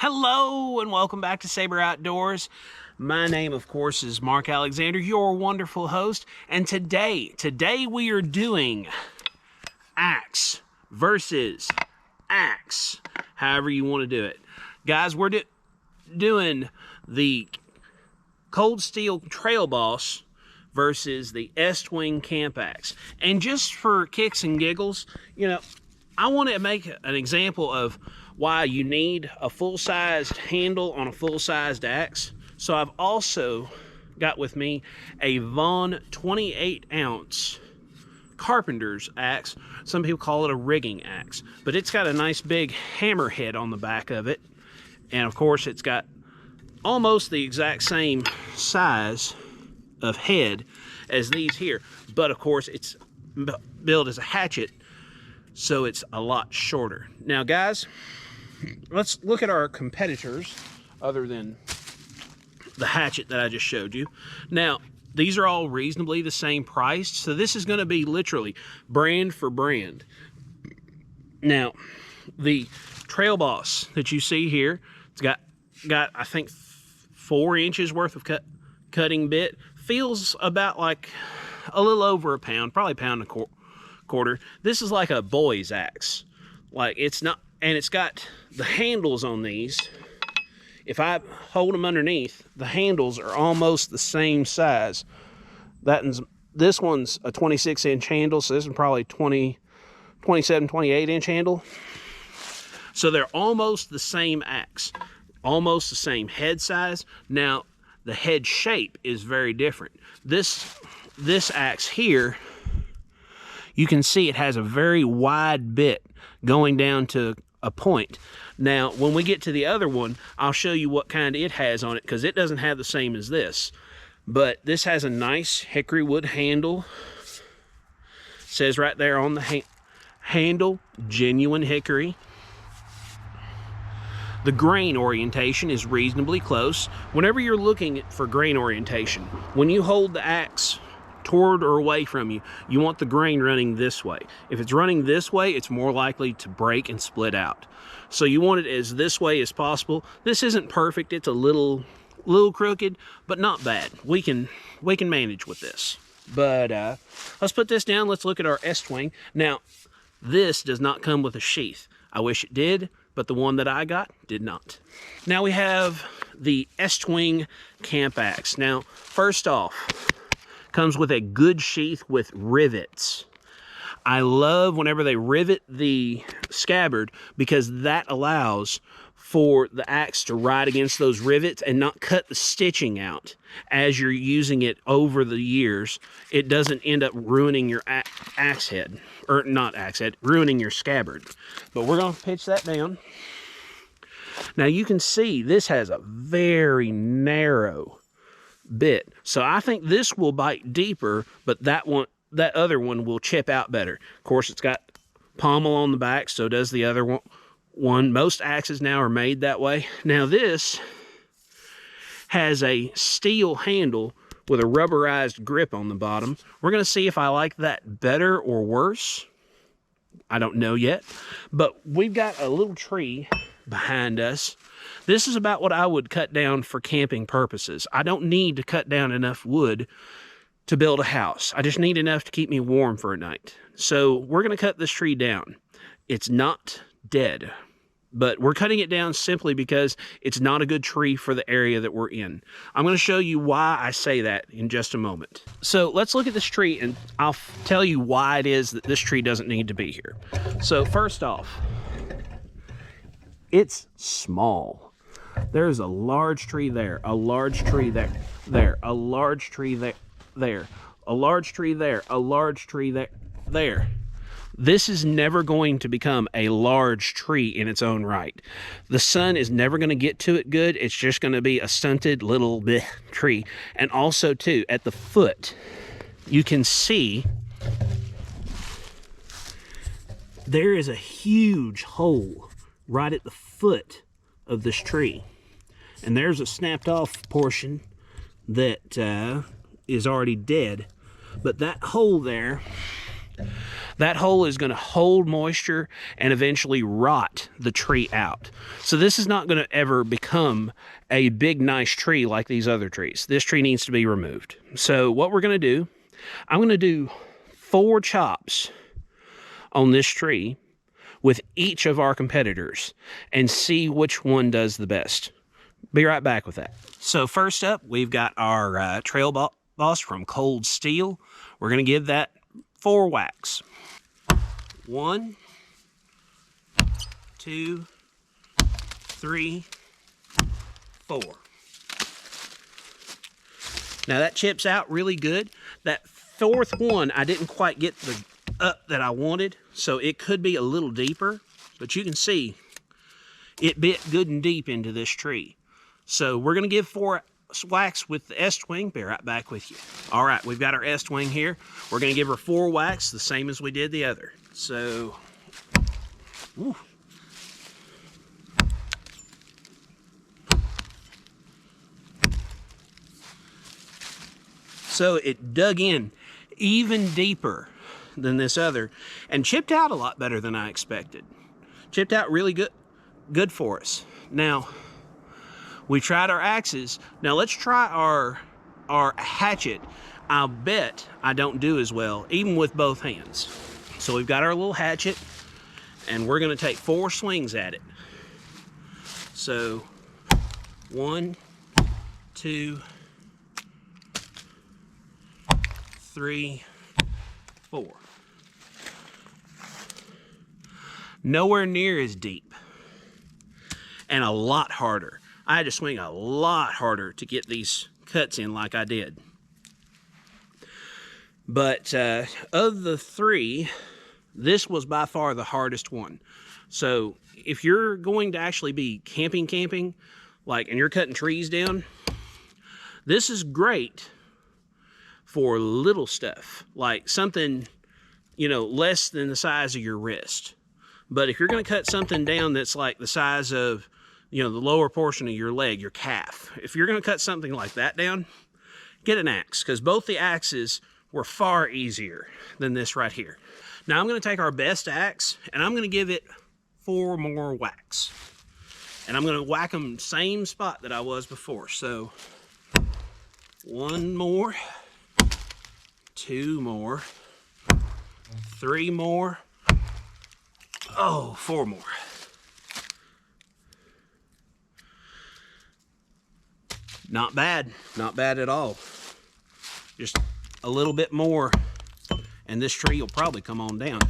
Hello and welcome back to Saber Outdoors. My name, of course, is Mark Alexander, your wonderful host. And today we are doing axe versus axe, however you want to do it. Guys, we're doing the Cold Steel Trail Boss versus the Estwing Camp Axe. And just for kicks and giggles, you know, I want to make an example of why you need a full-sized handle on a full-sized axe. So I've also got with me a Vaughan 28-ounce carpenter's axe. Some people call it a rigging axe, but it's got a nice big hammer head on the back of it. And of course it's got almost the exact same size of head as these here, but of course it's built as a hatchet, so it's a lot shorter. Now guys, let's look at our competitors other than the hatchet that I just showed you. Now, these are all reasonably the same price, so this is going to be literally brand for brand. Now, the Trail Boss that you see here, it's got I think 4 inches worth of cutting bit. Feels about like a little over a pound, probably a pound and a quarter. This is like a boy's axe. Like, it's not, and it's got the handles on these. If I hold them underneath, the handles are almost the same size. This one's a 26-inch handle, so this is probably 27, 28-inch handle. So they're almost the same axe, almost the same head size. Now, the head shape is very different. This axe here, you can see it has a very wide bit going down to a point. Now, when we get to the other one, I'll show you what kind it has on it, because it doesn't have the same as this. But this has a nice hickory wood handle. It says right there on the handle, genuine hickory. The grain orientation is reasonably close. Whenever you're looking for grain orientation, when you hold the axe toward or away from you, you want the grain running this way. If it's running this way, it's more likely to break and split out. So you want it as this way as possible. This isn't perfect. It's a little crooked, but not bad. We can manage with this. But let's put this down. Let's look at our Estwing. Now, this does not come with a sheath. I wish it did, but the one that I got did not. Now we have the Estwing Camp Axe. Now, first off, comes with a good sheath with rivets. I love whenever they rivet the scabbard, because that allows for the axe to ride against those rivets and not cut the stitching out as you're using it over the years. It doesn't end up ruining your axe head, or not axe head, ruining your scabbard. But we're going to pitch that down. Now you can see this has a very narrow bit, so I think this will bite deeper, but that other one will chip out better. Of course, it's got pommel on the back, so does the other one. Most axes now are made that way. Now this has a steel handle with a rubberized grip on the bottom. We're going to see if I like that better or worse. I don't know yet, but we've got a little tree behind us. This is about what I would cut down for camping purposes. I don't need to cut down enough wood to build a house. I just need enough to keep me warm for a night. So we're going to cut this tree down. It's not dead, but we're cutting it down simply because it's not a good tree for the area that we're in. I'm going to show you why I say that in just a moment. So let's look at this tree, and I'll tell you why it is that this tree doesn't need to be here. So first off, it's small. There's a large tree there, a large tree there, a large tree there, a large tree there, a large tree there. This is never going to become a large tree in its own right. The sun is never going to get to it good. It's just going to be a stunted little tree. And also too, at the foot, you can see there is a huge hole right at the foot of this tree. And there's a snapped off portion that is already dead. But that hole there, that hole is going to hold moisture and eventually rot the tree out. So this is not going to ever become a big, nice tree like these other trees. This tree needs to be removed. So what we're going to do, I'm going to do 4 chops on this tree with each of our competitors and see which one does the best. Be right back with that. So first up, we've got our trail boss from Cold Steel. We're going to give that 4 whacks. 1, 2, 3, 4. Now that chips out really good. That 4th one, I didn't quite get the up that I wanted, so it could be a little deeper, but you can see it bit good and deep into this tree. So we're going to give 4 whacks with the Estwing. Be right back with you. All right, we've got our Estwing here. We're going to give her 4 whacks, the same as we did the other. So, woo. So it dug in even deeper than this other and chipped out a lot better than I expected. Chipped out really good for us. Now, we tried our axes. Now let's try our hatchet. I'll bet I don't do as well, even with both hands. So we've got our little hatchet, and we're gonna take 4 swings at it. So 1, 2, 3, 4. Nowhere near as deep, and a lot harder. I had to swing a lot harder to get these cuts in like I did. But of the 3, this was by far the hardest one. So if you're going to actually be camping, like, and you're cutting trees down, this is great for little stuff, like something, you know, less than the size of your wrist. But if you're going to cut something down that's like the size of, you know, the lower portion of your leg, your calf, if you're going to cut something like that down, get an axe, because both the axes were far easier than this right here. Now I'm going to take our best axe and I'm going to give it 4 more whacks. And I'm going to whack them same spot that I was before. So 1 more, 2 more, 3 more, 4 more. Not bad, not bad at all. Just a little bit more and this tree will probably come on down.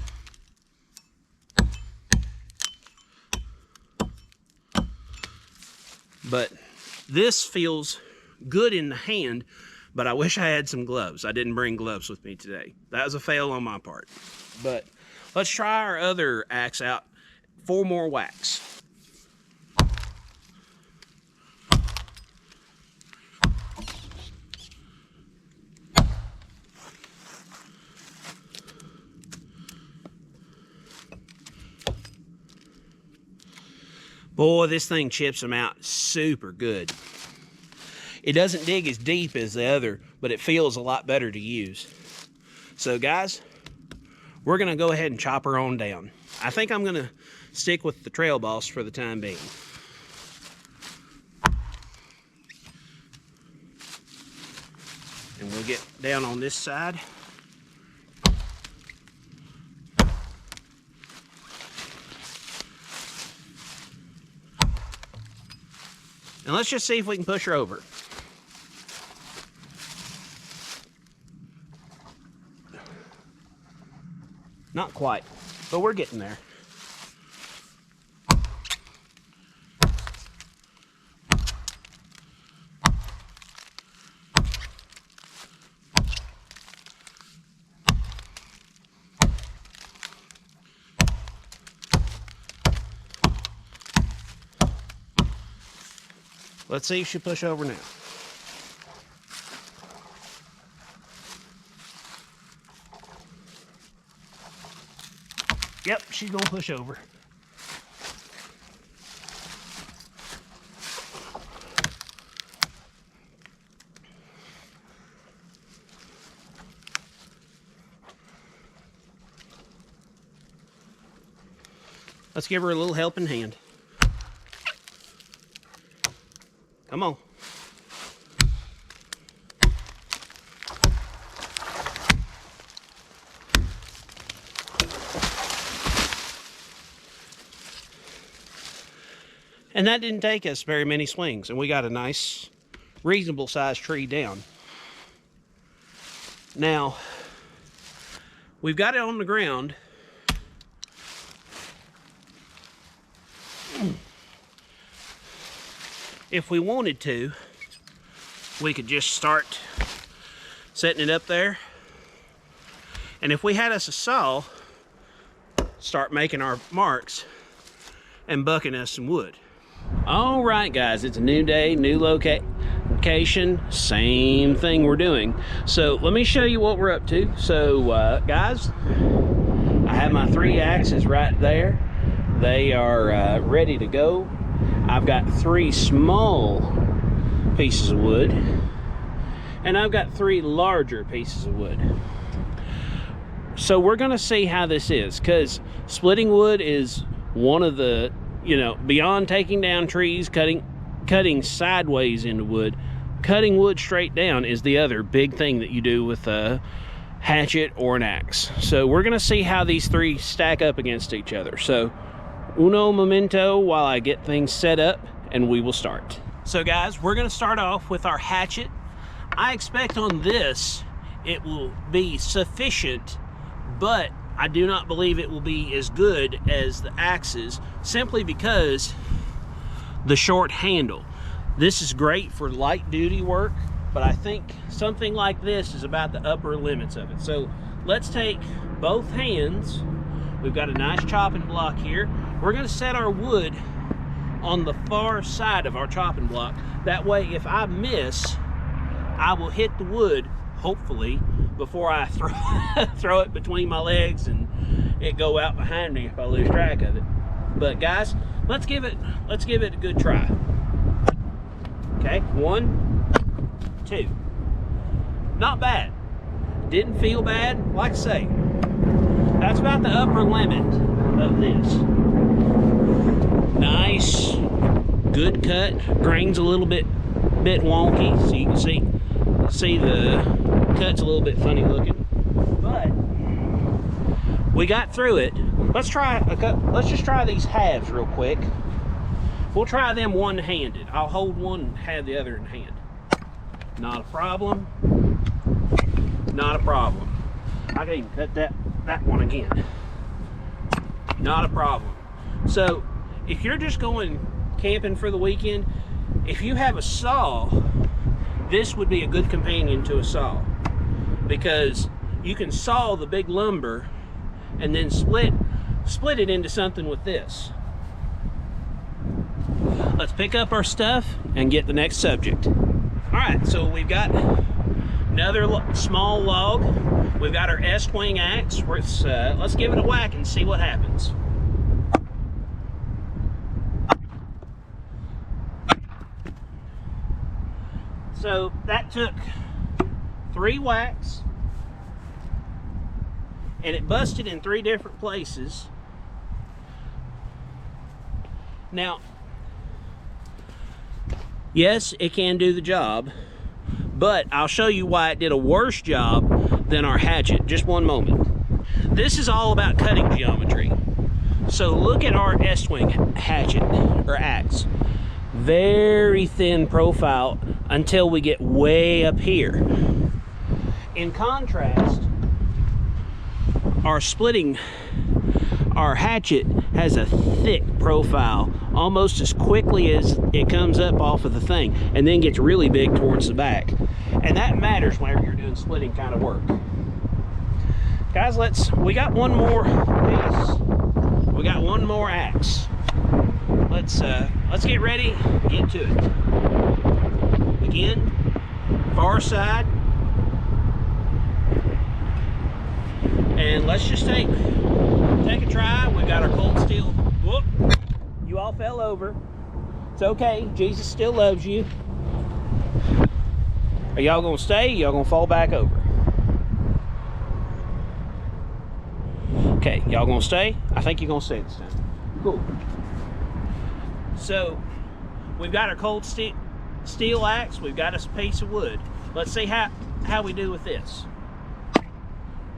But this feels good in the hand, but I wish I had some gloves. I didn't bring gloves with me today. That was a fail on my part. But let's try our other axe out. 4 more whacks. Boy, this thing chips them out super good. It doesn't dig as deep as the other, but it feels a lot better to use. So guys, we're gonna go ahead and chop her on down. I think I'm gonna stick with the trail boss for the time being. And we'll get down on this side. And let's just see if we can push her over. Not quite, but we're getting there. Let's see if she push over now. Yep, she's gonna push over. Let's give her a little helping hand. Come on. And that didn't take us very many swings, and we got a nice, reasonable sized tree down. Now, we've got it on the ground. If we wanted to, we could just start setting it up there. And if we had us a saw, start making our marks and bucking us some wood. All right, guys, it's a new day, new location, same thing we're doing. So let me show you what we're up to. So guys, I have my 3 axes right there. They are ready to go. I've got 3 small pieces of wood, and I've got 3 larger pieces of wood. So we're gonna see how this is, because splitting wood is one of the, you know, beyond taking down trees, cutting sideways into wood, cutting wood straight down is the other big thing that you do with a hatchet or an axe. So we're gonna see how these 3 stack up against each other. So uno momento while I get things set up, and we will start. So guys, we're gonna start off with our hatchet. I expect on this it will be sufficient, but I do not believe it will be as good as the axes, simply because the short handle. This is great for light duty work, but I think something like this is about the upper limits of it. So let's take both hands. We've got a nice chopping block here. We're gonna set our wood on the far side of our chopping block. That way, if I miss, I will hit the wood, hopefully, before I throw it between my legs and it go out behind me if I lose track of it. But guys, let's give it a good try. Okay, 1, 2. Not bad. Didn't feel bad. Like I say, that's about the upper limit of this. Nice, good cut. Grain's a little bit wonky, so you can see the cut's a little bit funny looking, but we got through it. Let's just try these halves real quick. We'll try them one-handed. I'll hold one and have the other in hand. Not a problem. Not a problem. I can even cut that one again. Not a problem. So if you're just going camping for the weekend, if you have a saw, this would be a good companion to a saw, because you can saw the big lumber and then split it into something with this. Let's pick up our stuff and get the next subject. All right, so we've got another small log. We've got our Estwing axe. Let's give it a whack and see what happens. So that took 3 whacks, and it busted in 3 different places. Now, yes, it can do the job, but I'll show you why it did a worse job than our hatchet. Just one moment. This is all about cutting geometry. So look at our Estwing hatchet or axe. Very thin profile until we get way up here. In contrast, our hatchet has a thick profile almost as quickly as it comes up off of the thing, and then gets really big towards the back. And that matters whenever you're doing splitting kind of work. Guys, we got one more piece. We got one more axe. Let's get ready, get to it. Again, far side. And let's just take a try. We've got our cold steel. Whoop. You all fell over. It's okay. Jesus still loves you. Are y'all gonna stay? Y'all gonna fall back over? Okay, y'all gonna stay? I think you're gonna stay this time. Cool. So we've got our cold steel axe. We've got a piece of wood. Let's see how we do with this.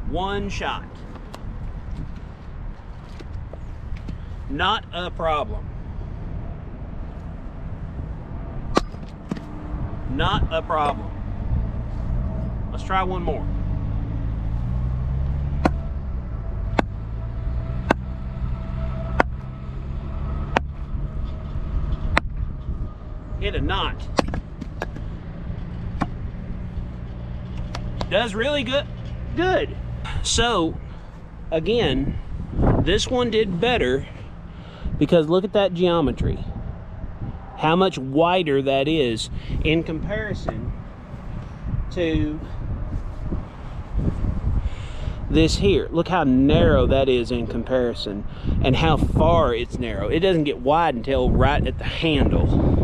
One shot. Not a problem. Not a problem. Let's try one more. Hit a knot. Does really good. So again, this one did better because look at that geometry. How much wider that is in comparison to this here. Look how narrow that is in comparison and how far it's narrow. It doesn't get wide until right at the handle.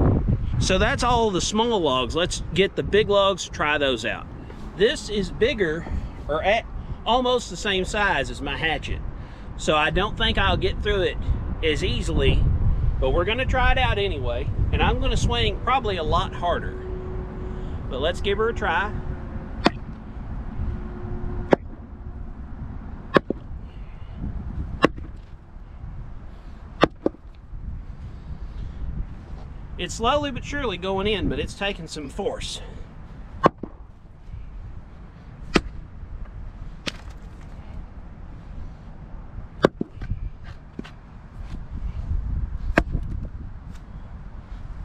So that's all the small logs. Let's get the big logs, try those out. This is bigger, or at almost the same size as my hatchet. So I don't think I'll get through it as easily, but we're gonna try it out anyway. And I'm gonna swing probably a lot harder. But let's give her a try. It's slowly but surely going in, but it's taking some force.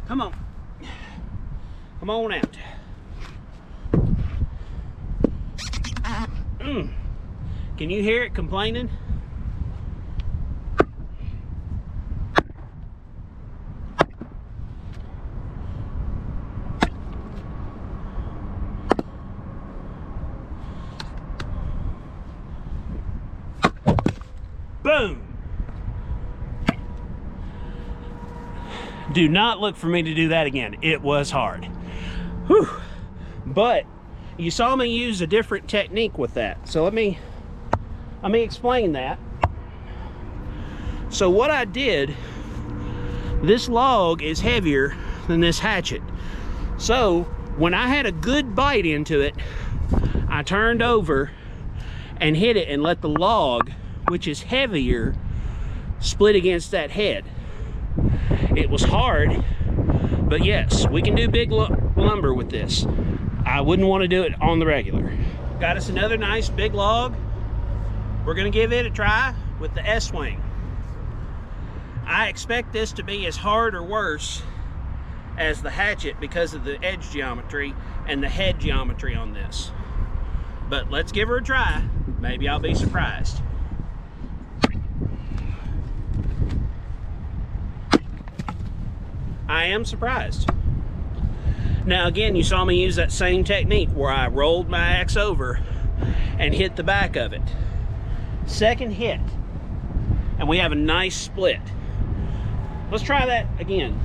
Come on. Come on out. Can you hear it complaining? Boom! Do not look for me to do that again. It was hard. Whew. But you saw me use a different technique with that. So let me explain that. So what I did, this log is heavier than this hatchet. So when I had a good bite into it, I turned over and hit it and let the log, which is heavier, split against that head. It was hard, but yes, we can do big lumber with this. I wouldn't want to do it on the regular. Got us another nice big log. We're gonna give it a try with the Estwing. I expect this to be as hard or worse as the hatchet because of the edge geometry and the head geometry on this. But let's give her a try. Maybe I'll be surprised. I am surprised. Now again, you saw me use that same technique where I rolled my axe over and hit the back of it. Second hit, and we have a nice split. Let's try that again,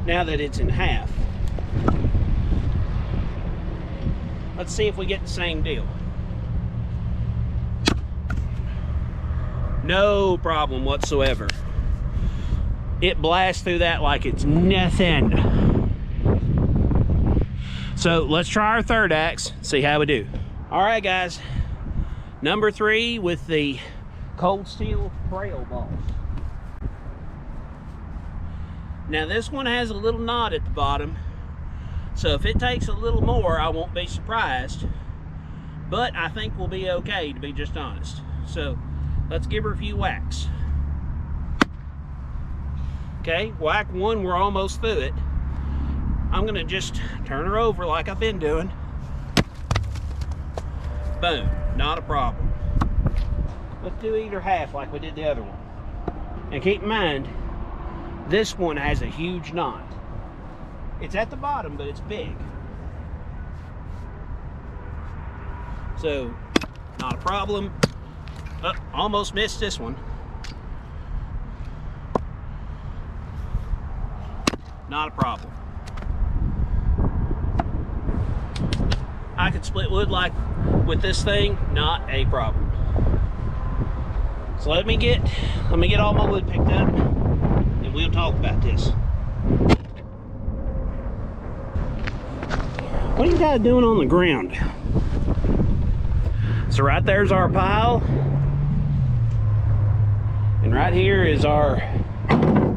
now that it's in half. Let's see if we get the same deal. No problem whatsoever. It blasts through that like it's nothing. So let's try our third axe, see how we do. All right, guys. Number 3 with the cold steel trail balls. Now this one has a little knot at the bottom, so if it takes a little more, I won't be surprised. But I think we'll be okay, to be just honest. So let's give her a few whacks. Okay, whack one, we're almost through it. I'm gonna just turn her over like I've been doing. Boom, not a problem. Let's do either half like we did the other one. And keep in mind, this one has a huge knot. It's at the bottom, but it's big. So, not a problem. Oh, almost missed this one. Not a problem. I could split wood like with this thing, not a problem. So let me get all my wood picked up, and we'll talk about this. What are you guys doing on the ground? So right there's our pile, and right here is our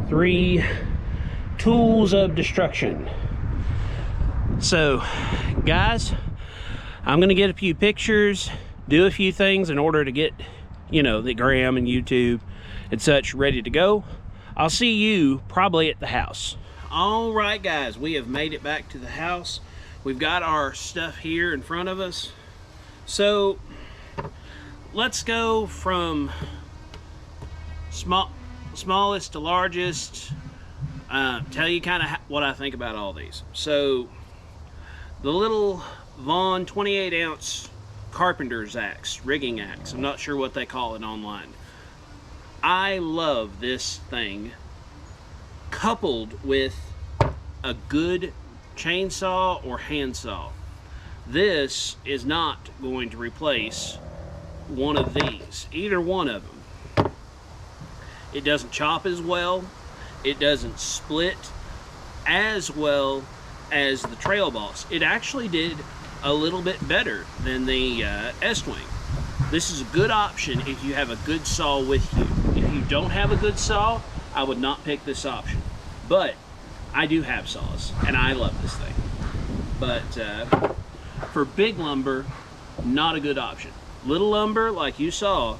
3 tools of destruction. So guys, I'm gonna get a few pictures, do a few things in order to get, you know, the gram and YouTube and such ready to go. I'll see you probably at the house. All right guys, we have made it back to the house. We've got our stuff here in front of us. So let's go from smallest to largest. Tell you kind of what I think about all these. So the little Vaughn 28-ounce carpenter's axe, rigging axe, I'm not sure what they call it online. I love this thing, coupled with a good chainsaw or handsaw. This is not going to replace one of these, either one of them. It doesn't chop as well, it doesn't split as well as the Trail Boss. It actually did a little bit better than the Estwing. This is a good option if you have a good saw with you. If you don't have a good saw, I would not pick this option. But I do have saws, and I love this thing. But for big lumber, not a good option. Little lumber, like you saw,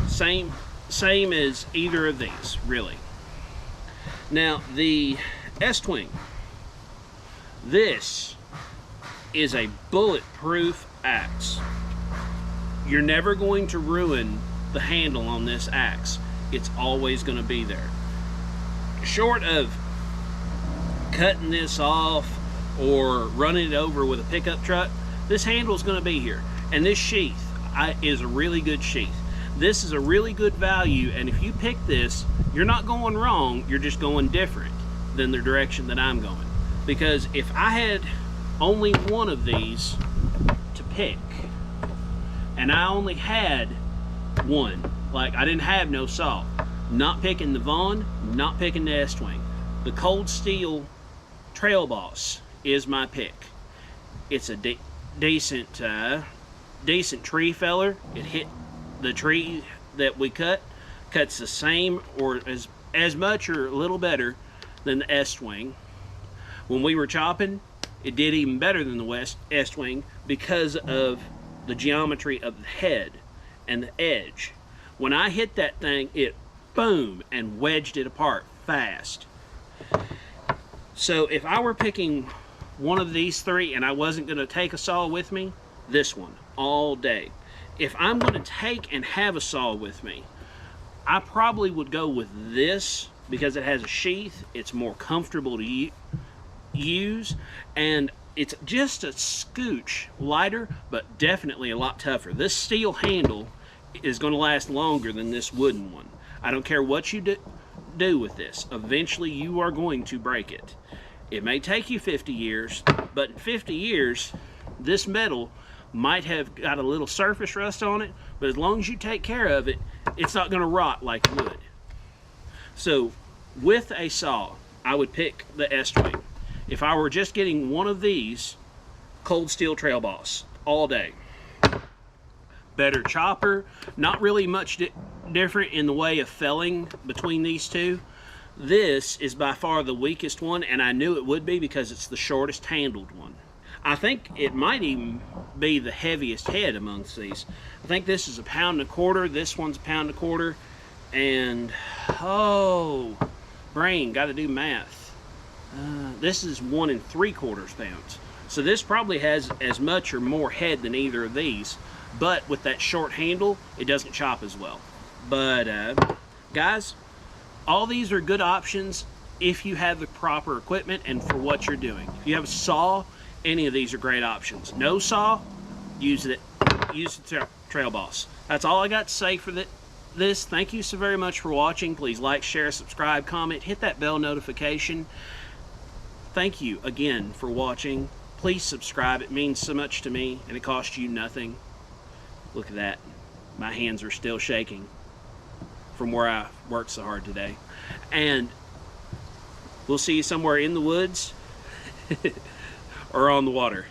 same as either of these, really. Now, the Estwing, this is a bulletproof axe. You're never going to ruin the handle on this axe. It's always going to be there. Short of cutting this off or running it over with a pickup truck, this handle is going to be here. And this sheath is a really good sheath. This is a really good value, and if you pick this, you're not going wrong, you're just going different than the direction that I'm going. Because if I had only one of these to pick, and I only had one, like I didn't have no saw, not picking the Vaughn, not picking the Estwing. The Cold Steel Trail Boss is my pick. It's a decent tree feller. It hit the tree that we cuts the same or as much or a little better than the Estwing. When we were chopping, it did even better than the Estwing because of the geometry of the head and the edge. When I hit that thing, it boom and wedged it apart fast. So if I were picking one of these 3 and I wasn't going to take a saw with me, this one all day. If I'm going to take and have a saw with me, I probably would go with this because it has a sheath. It's more comfortable to use, and it's just a scooch lighter, but definitely a lot tougher. This steel handle is going to last longer than this wooden one. I don't care what you do with this. Eventually you are going to break it. It may take you 50 years, but in 50 years, this metal might have got a little surface rust on it, but as long as you take care of it, it's not going to rot like wood. So with a saw, I would pick the Estwing. If I were just getting one of these, Cold Steel Trail Boss all day. Better chopper, not really much different in the way of felling between these two. This is by far the weakest one, and I knew it would be because it's the shortest handled one. I think it might even be the heaviest head amongst these. I think this is 1.25 pounds, this one's 1.25 pounds, and oh, brain, got to do math. This is 1 3/4 pounds. So this probably has as much or more head than either of these, but with that short handle, it doesn't chop as well. But guys, all these are good options if you have the proper equipment and for what you're doing. If you have a saw, any of these are great options. No saw, use the Trail Boss. That's all I got to say for this. Thank you so very much for watching. Please like, share, subscribe, comment, hit that bell notification. Thank you again for watching. Please subscribe. It means so much to me, and it costs you nothing. Look at that. My hands are still shaking. from where I worked so hard today. And we'll see you somewhere in the woods or on the water.